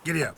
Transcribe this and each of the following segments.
Giddy up.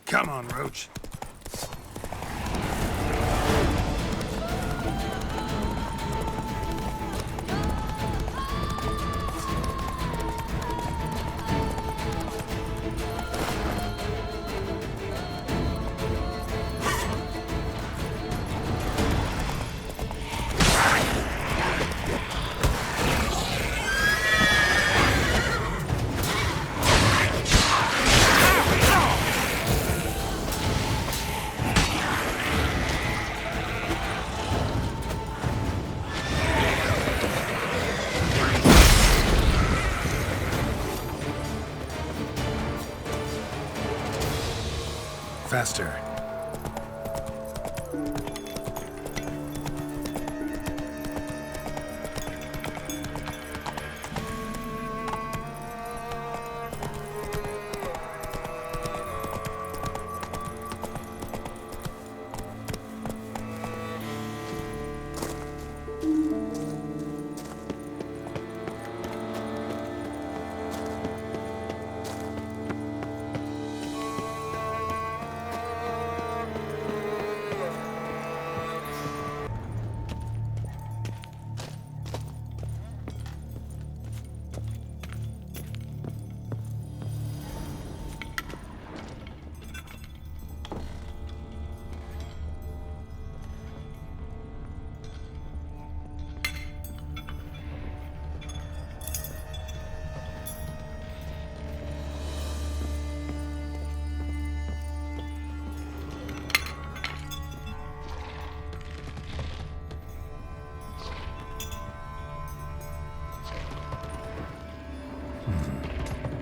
Come on, Roach. Faster.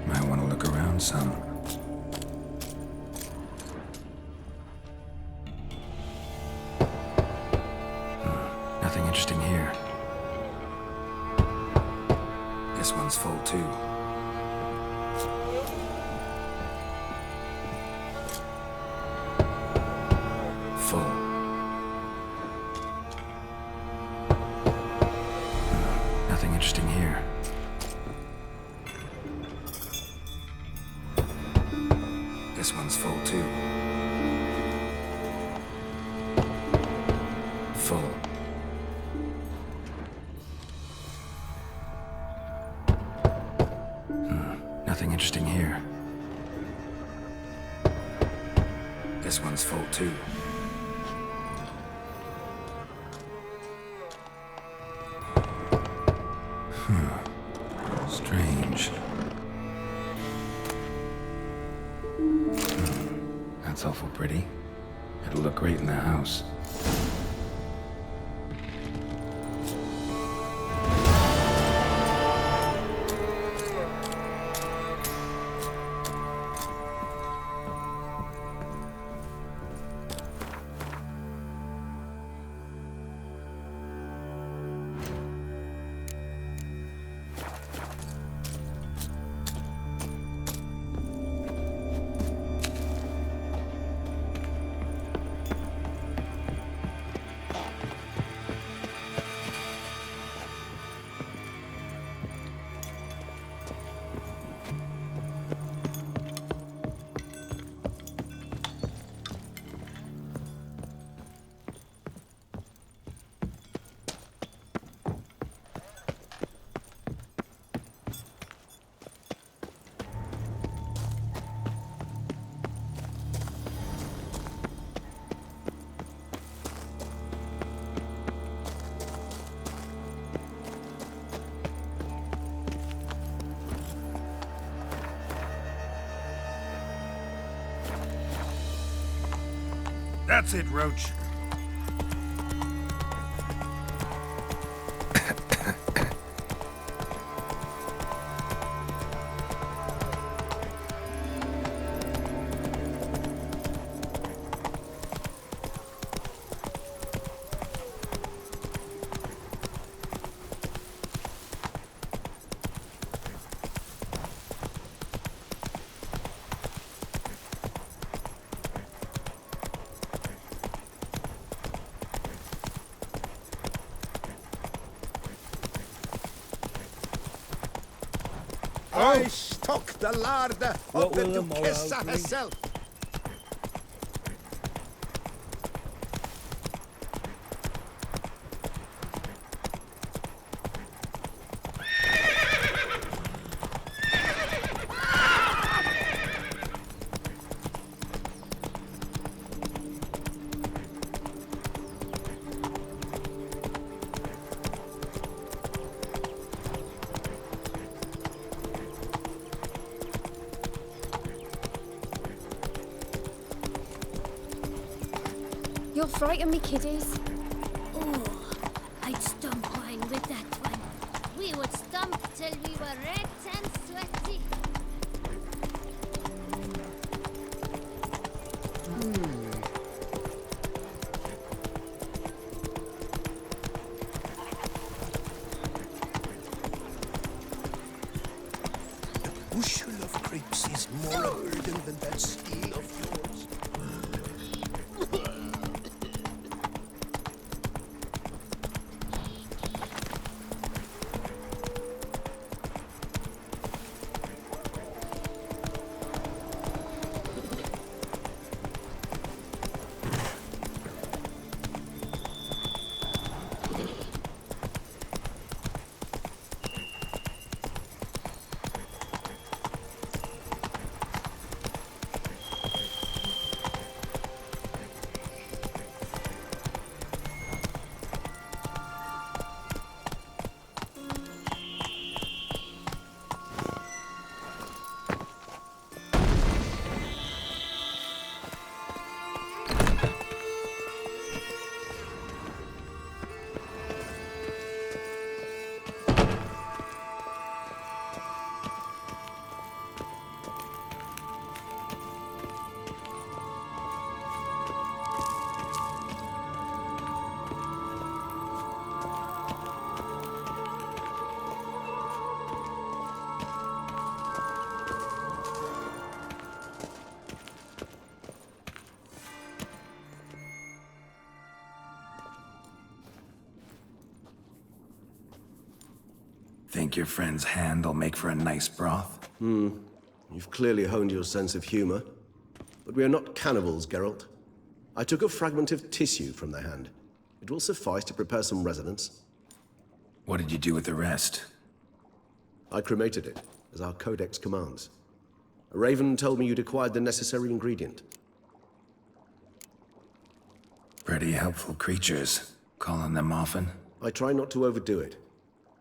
Might want to look around some. Nothing interesting here. This one's full too. Full. Nothing interesting here. This one's full too. Full. Nothing interesting here. This one's full too. Strange. That's awful pretty. It'll look great in the house. That's it, Roach. I stuck the lard What up the will the morrow Duchessa bring? herself. You'll frighten me, kiddies. Oh, I'd stomp wine with that one. We would stomp till we were red and sweaty. Bushel of grapes is more a burden than that steel of yours. Think your friend's hand'll make for a nice broth? You've clearly honed your sense of humor. But we are not cannibals, Geralt. I took a fragment of tissue from their hand. It will suffice to prepare some resonance. What did you do with the rest? I cremated it, as our codex commands. A raven told me you'd acquired the necessary ingredient. Pretty helpful creatures. Calling them often? I try not to overdo it.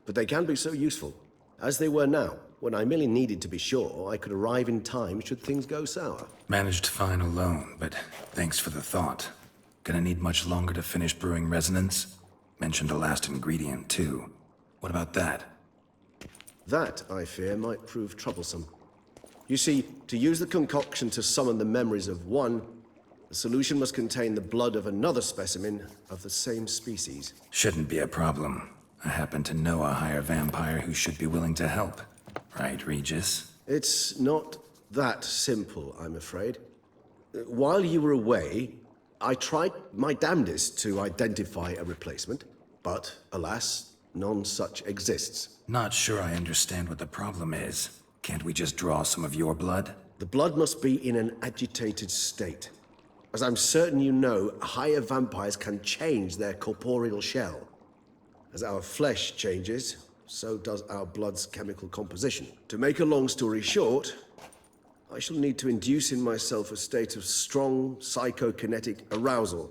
But they can be so useful, as they were now, when I merely needed to be sure I could arrive in time should things go sour. Managed fine alone, but thanks for the thought. Gonna need much longer to finish brewing resonance? Mentioned the last ingredient, too. What about that? That, I fear, might prove troublesome. You see, to use the concoction to summon the memories of one, the solution must contain the blood of another specimen of the same species. Shouldn't be a problem. I happen to know a higher vampire who should be willing to help. Right, Regis? It's not that simple, I'm afraid. While you were away, I tried my damnedest to identify a replacement, but alas, none such exists. Not sure I understand what the problem is. Can't we just draw some of your blood? The blood must be in an agitated state. As I'm certain you know, higher vampires can change their corporeal shell. As our flesh changes, so does our blood's chemical composition. To make a long story short, I shall need to induce in myself a state of strong psychokinetic arousal.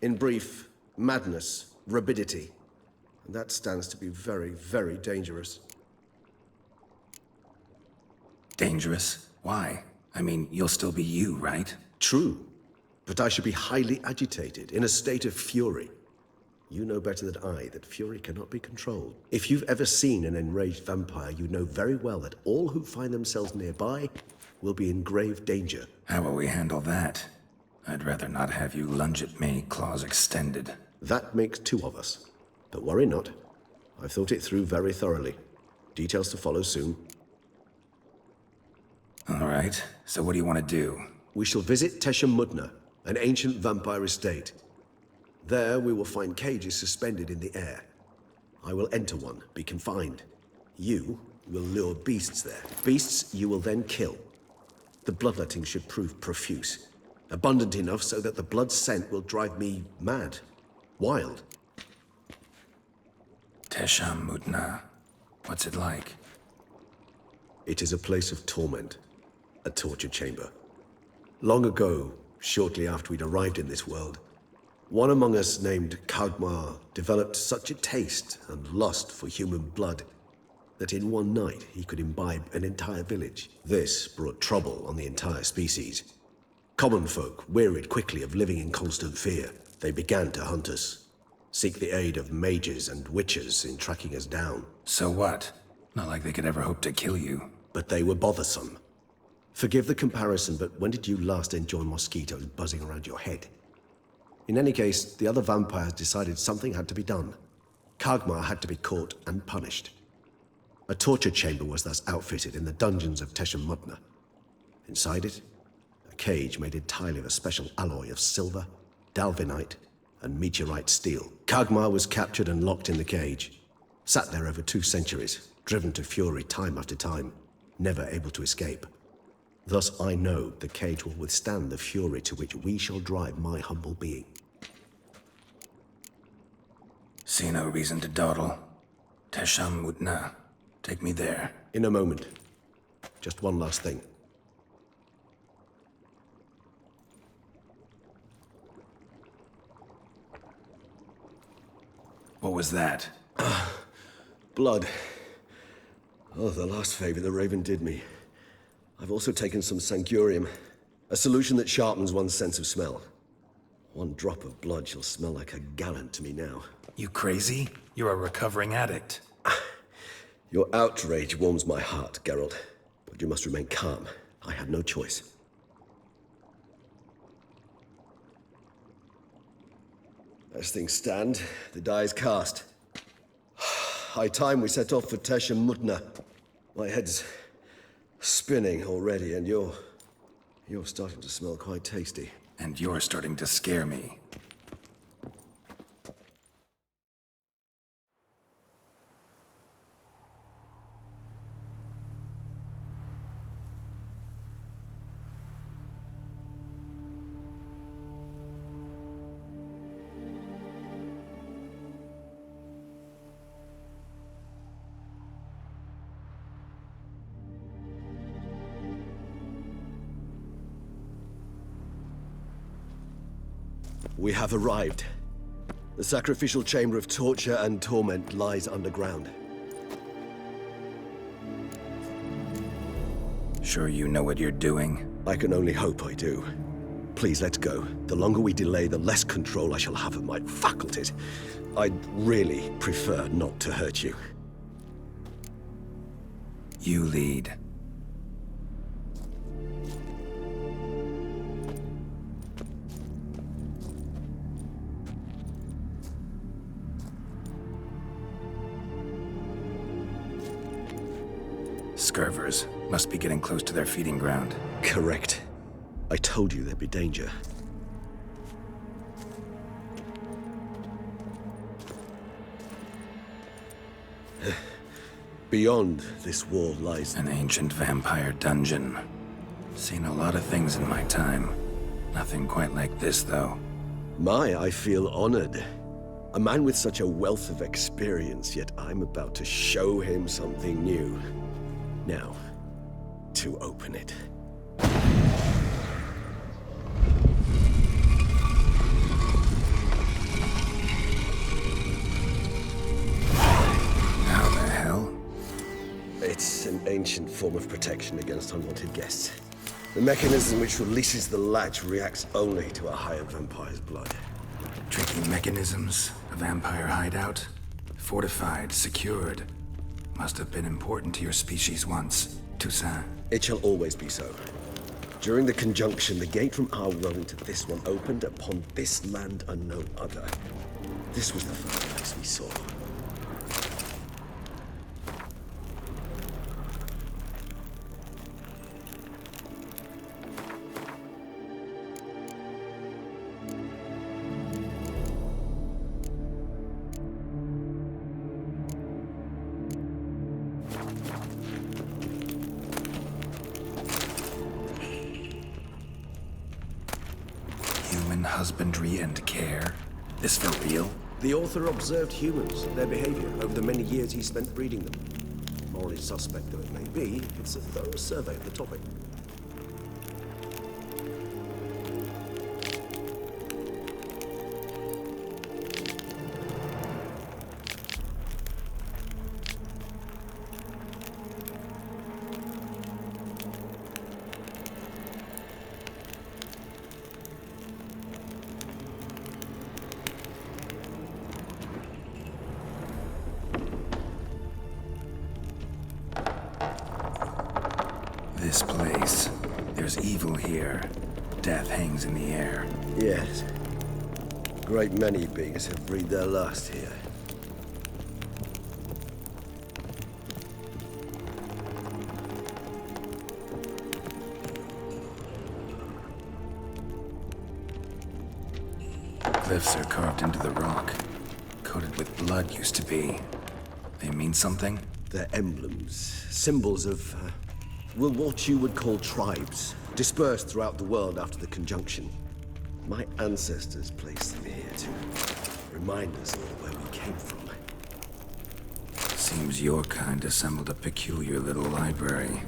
In brief, madness, rabidity. And that stands to be very, very dangerous. Dangerous? Why? I mean, you'll still be you, right? True. But I should be highly agitated, in a state of fury. You know better than I that fury cannot be controlled. If you've ever seen an enraged vampire, you know very well that all who find themselves nearby will be in grave danger. How will we handle that? I'd rather not have you lunge at me, claws extended. That makes two of us. But worry not. I've thought it through very thoroughly. Details to follow soon. All right, so what do you want to do? We shall visit Teshem Mudna, an ancient vampire estate. There we will find cages suspended in the air. I will enter one, be confined. You will lure beasts there. Beasts you will then kill. The bloodletting should prove profuse. Abundant enough so that the blood scent will drive me mad. Wild. Tesham Mutna. What's it like? It is a place of torment. A torture chamber. Long ago, shortly after we'd arrived in this world, one among us named Kagmar developed such a taste and lust for human blood that in one night he could imbibe an entire village. This brought trouble on the entire species. Common folk wearied quickly of living in constant fear. They began to hunt us, seek the aid of mages and witches in tracking us down. So what? Not like they could ever hope to kill you. But they were bothersome. Forgive the comparison, but when did you last enjoy mosquitoes buzzing around your head? In any case, the other vampires decided something had to be done. Kagmar had to be caught and punished. A torture chamber was thus outfitted in the dungeons of Teshem Mudna. Inside it, a cage made entirely of a special alloy of silver, dalvinite, and meteorite steel. Kagmar was captured and locked in the cage. Sat there over 2 centuries, driven to fury time after time, never able to escape. Thus I know the cage will withstand the fury to which we shall drive my humble being. See no reason to dawdle. Tesham Mutna. Take me there. In a moment. Just one last thing. What was that? Blood. Oh, the last favor the Raven did me. I've also taken some Sancurium, a solution that sharpens one's sense of smell. One drop of blood shall smell like a gallon to me now. You crazy? You're a recovering addict. Your outrage warms my heart, Geralt. But you must remain calm. I had no choice. As things stand, the die is cast. High time we set off for Teshem Mudna. My head's spinning already, and you're starting to smell quite tasty. And you're starting to scare me. We have arrived. The sacrificial chamber of torture and torment lies underground. Sure you know what you're doing? I can only hope I do. Please, let's go. The longer we delay, the less control I shall have of my faculties. I'd really prefer not to hurt you. You lead. Scurvers. Must be getting close to their feeding ground. Correct. I told you there'd be danger. Beyond this wall lies An ancient vampire dungeon. Seen a lot of things in my time. Nothing quite like this, though. I feel honored. A man with such a wealth of experience, yet I'm about to show him something new. Now, to open it. How the hell? It's an ancient form of protection against unwanted guests. The mechanism which releases the latch reacts only to a higher vampire's blood. Tricky mechanisms, a vampire hideout. Fortified, secured. Must have been important to your species once, Toussaint. It shall always be so. During the conjunction, the gate from our world into this one opened upon this land and no other. This was the first place we saw. Human husbandry and care. This felt real. The author observed humans, their behavior, over the many years he spent breeding them. Morally suspect though it may be, it's a thorough survey of the topic. This place. There's evil here. Death hangs in the air. Yes. A great many beings have breathed their last here. Glyphs are carved into the rock. Coated with blood used to be. They mean something? They're emblems, symbols of, well, what you would call tribes, dispersed throughout the world after the conjunction. My ancestors placed them here to remind us all where we came from. Seems your kind assembled a peculiar little library.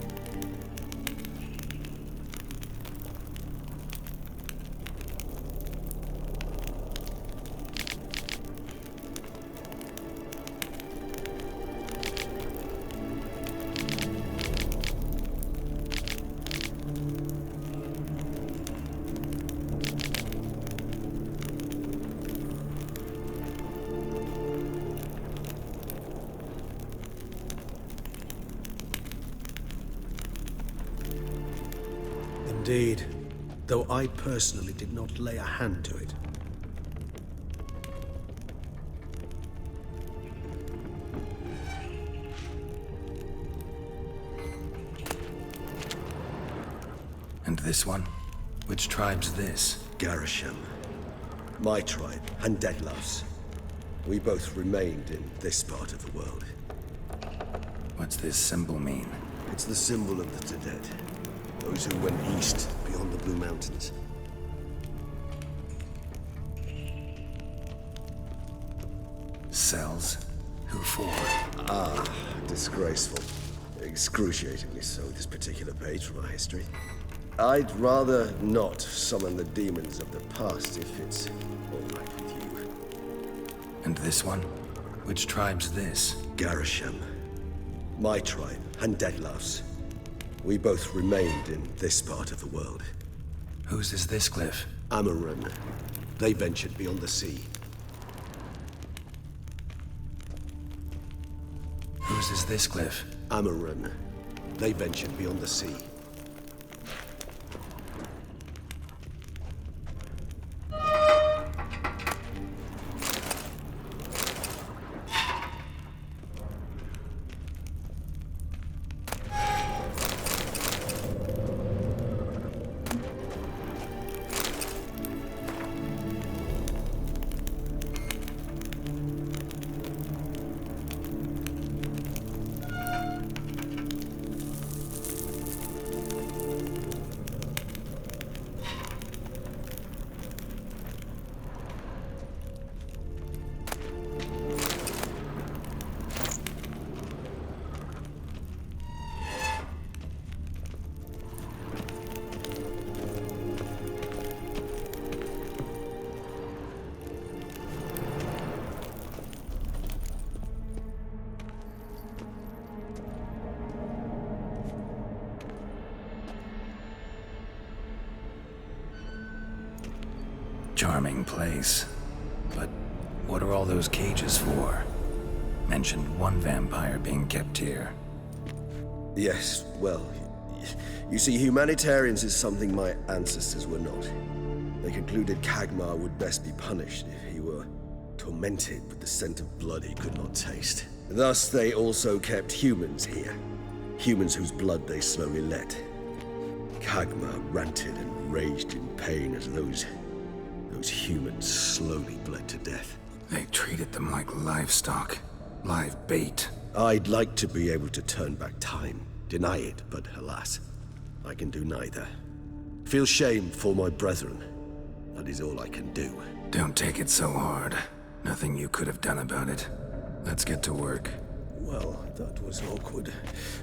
Indeed, though I personally did not lay a hand to it. And this one? Which tribe's this? Garisham. My tribe, and Deadloves. We both remained in this part of the world. What's this symbol mean? It's the symbol of the Dead. Those who went east, beyond the Blue Mountains. Cells? Who for? Disgraceful. Excruciatingly so, this particular page from our history. I'd rather not summon the demons of the past if it's all right with you. And this one? Which tribe's this? Garisham. My tribe, and Deadloves. We both remained in this part of the world. Whose is this glyph? Amaran. They ventured beyond the sea. Whose is this glyph? Amaran. They ventured beyond the sea. charming place. But what are all those cages for? Mentioned one vampire being kept here. Yes, well, you see, humanitarians is something my ancestors were not. They concluded Kagmar would best be punished if he were tormented with the scent of blood he could not taste. Thus, they also kept humans here. Humans whose blood they slowly let. Kagmar ranted and raged in pain as those humans slowly bled to death. They treated them like livestock. Live bait. I'd like to be able to turn back time, deny it, but alas, I can do neither. Feel shame for my brethren. That is all I can do. Don't take it so hard. Nothing you could have done about it. Let's get to work. Well, that was awkward.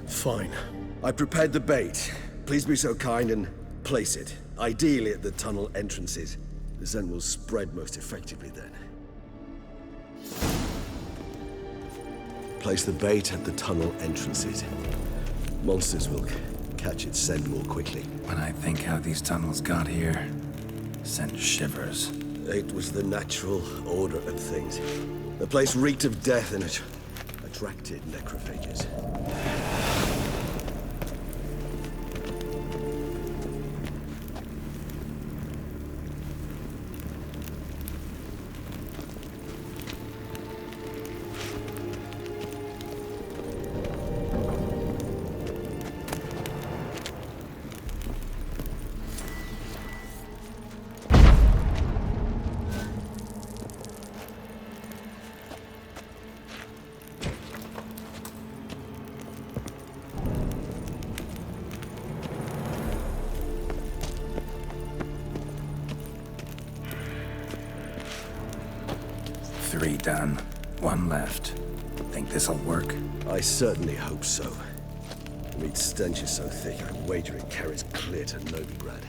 Fine. I prepared the bait. Please be so kind and place it. Ideally at the tunnel entrances. The scent will spread most effectively then. Place the bait at the tunnel entrances. Monsters will catch its scent more quickly. When I think how these tunnels got here, send shivers. It was the natural order of things. The place reeked of death and it attracted necrophages. Three done. One left. Think this'll work? I certainly hope so. The meat stench is so thick, I wager it carries clear to Novigrad.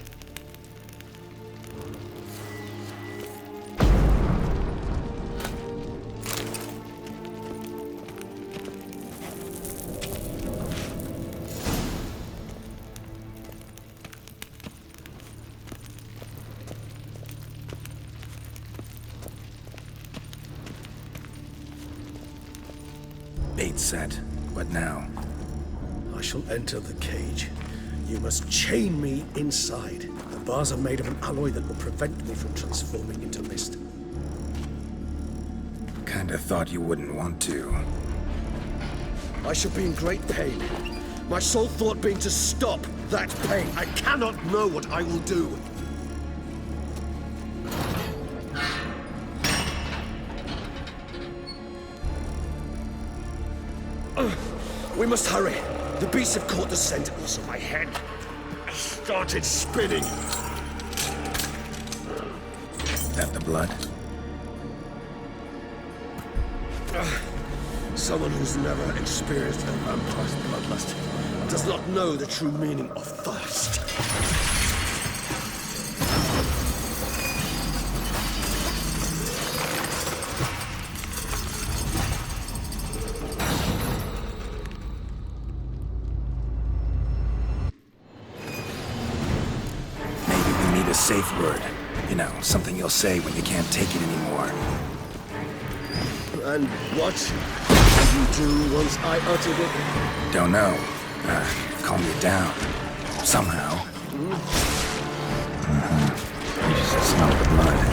Bait set. What now? I shall enter the cage. You must chain me inside. The bars are made of an alloy that will prevent me from transforming into mist. Kinda thought you wouldn't want to. I shall be in great pain. My sole thought being to stop that pain. I cannot know what I will do. We must hurry. The beasts have caught the scent. Also, my head started spinning. That the blood? Someone who's never experienced a vampire's bloodlust does not know the true meaning of thirst. Safe word. You know, something you'll say when you can't take it anymore. And what did you do once I uttered it? Don't know. Calm you down. Somehow. You just smell the blood.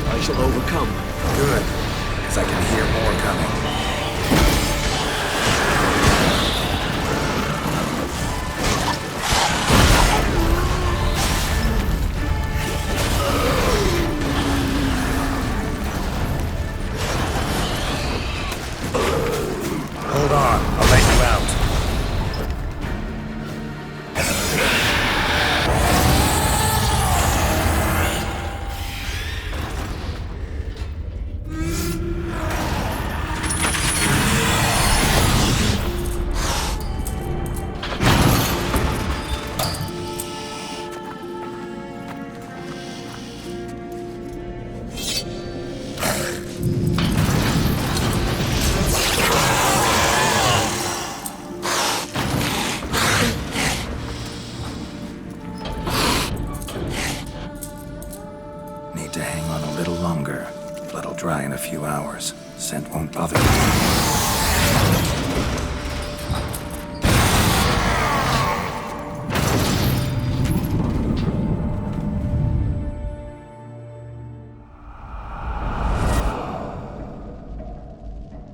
I shall overcome. Good, because I can hear more coming. a few hours. Scent won't bother me.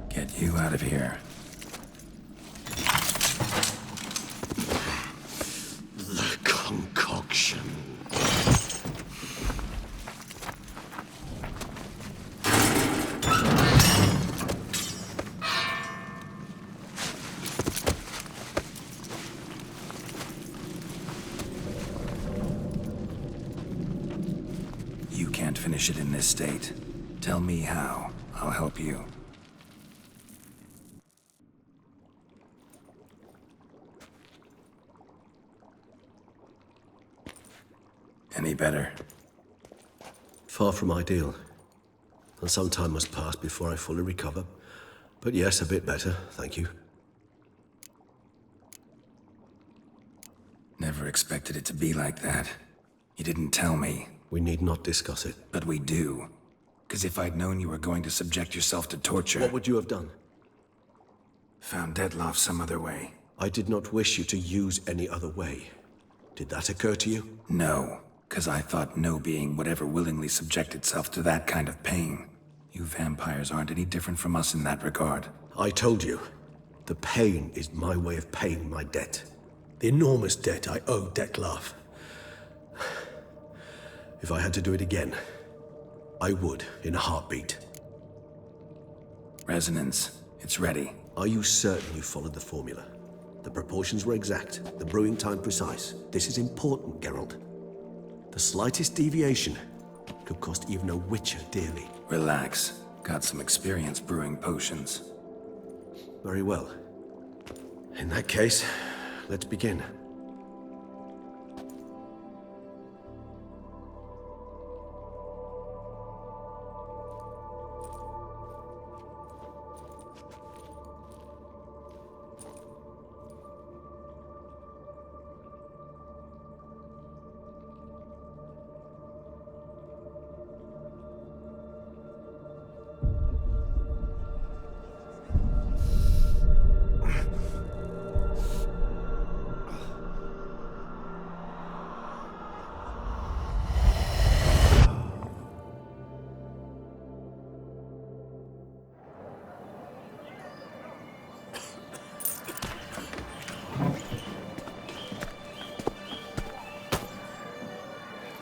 Get you out of here. The concoction. You can't finish it in this state. Tell me how. I'll help you. Any better? Far from ideal. And some time must pass before I fully recover. But yes, a bit better, thank you. Never expected it to be like that. You didn't tell me. We need not discuss it. But we do. Because if I'd known you were going to subject yourself to torture... What would you have done? Found Dettlaff some other way. I did not wish you to use any other way. Did that occur to you? No, because I thought no being would ever willingly subject itself to that kind of pain. You vampires aren't any different from us in that regard. I told you, the pain is my way of paying my debt. The enormous debt I owe Dettlaff. If I had to do it again, I would, in a heartbeat. Resonance, it's ready. Are you certain you followed the formula? The proportions were exact, the brewing time precise. This is important, Geralt. The slightest deviation could cost even a witcher dearly. Relax. Got some experience brewing potions. Very well. In that case, let's begin.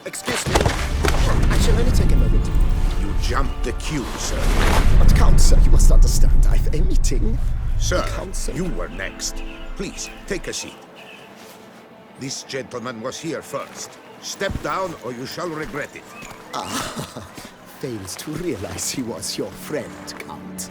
Excuse me. I shall only take a moment. You jumped the queue, sir. But Count, sir, you must understand. I've a meeting. Sir, Counsel. you were next. Please, take a seat. This gentleman was here first. Step down or you shall regret it. Fails to realize he was your friend, Count.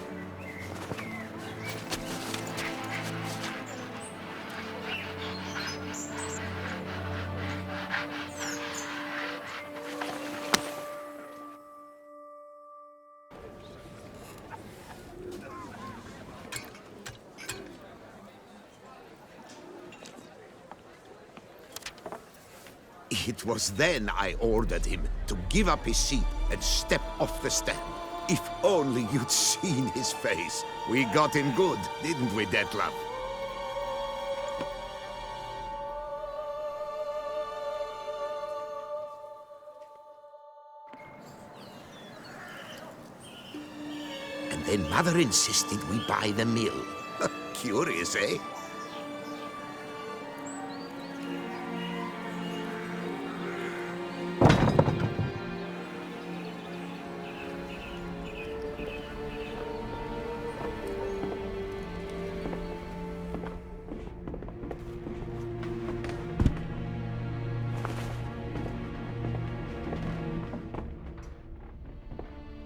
It was then I ordered him to give up his seat and step off the stand. If only you'd seen his face. We got him good, didn't we, Dettlaff? And then Mother insisted we buy the mill. Curious, eh?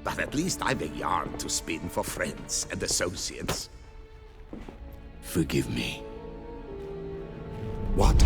But at least I've a yarn to spin for friends and associates. Forgive me. What?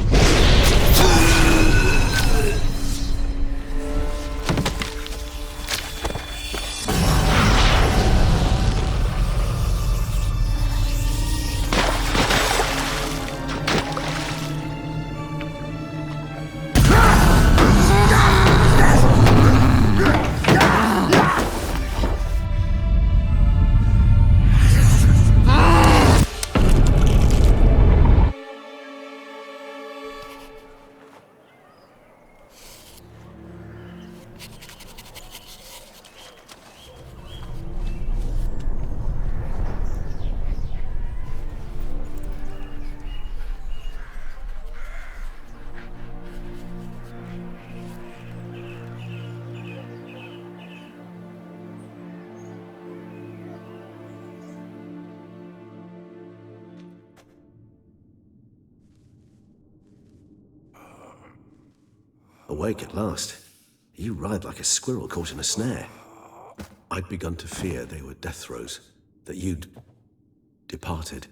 Awake at last. You ride like a squirrel caught in a snare. I'd begun to fear they were death throes, that you'd departed.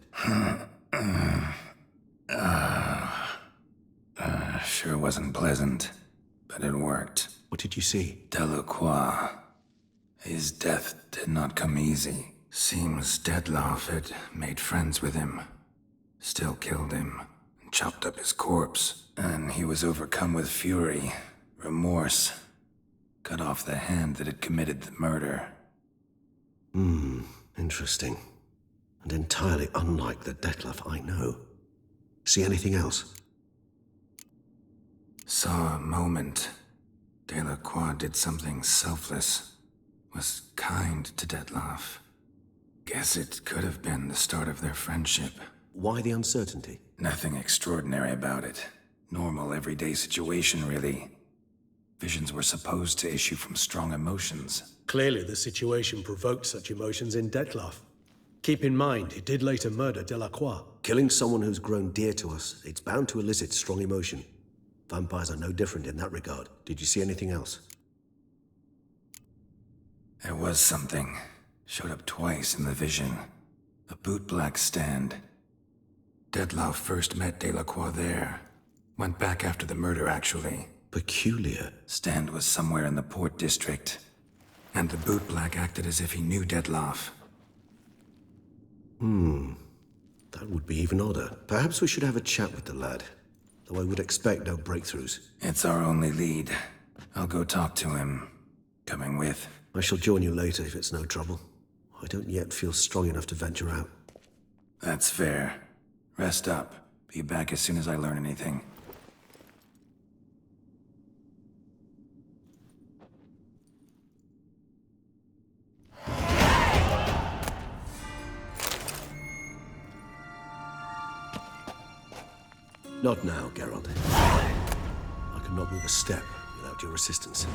Sure wasn't pleasant, but it worked. What did you see? Delacroix. His death did not come easy. Seems Dettlaff had made friends with him. Still killed him, and chopped up his corpse. And he was overcome with fury, remorse. Cut off the hand that had committed the murder. Interesting. And entirely unlike the Dettlaff I know. See anything else? Saw a moment. Delacroix did something selfless. Was kind to Dettlaff. Guess it could have been the start of their friendship. Why the uncertainty? Nothing extraordinary about it. Normal, everyday situation, really. Visions were supposed to issue from strong emotions. Clearly, the situation provoked such emotions in Dettlaff. Keep in mind, he did later murder Delacroix. Killing someone who's grown dear to us, it's bound to elicit strong emotion. Vampires are no different in that regard. Did you see anything else? There was something. Showed up twice in the vision. A bootblack stand. Dettlaff first met Delacroix there. Went back after the murder, actually. Peculiar. Stand was somewhere in the Port District. And the bootblack acted as if he knew Dettlaff. That would be even odder. Perhaps we should have a chat with the lad. Though I would expect no breakthroughs. It's our only lead. I'll go talk to him. Coming with. I shall join you later if it's no trouble. I don't yet feel strong enough to venture out. That's fair. Rest up. Be back as soon as I learn anything. Not now, Geralt. I cannot move a step without your assistance.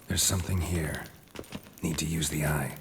There's something here. Need to use the eye.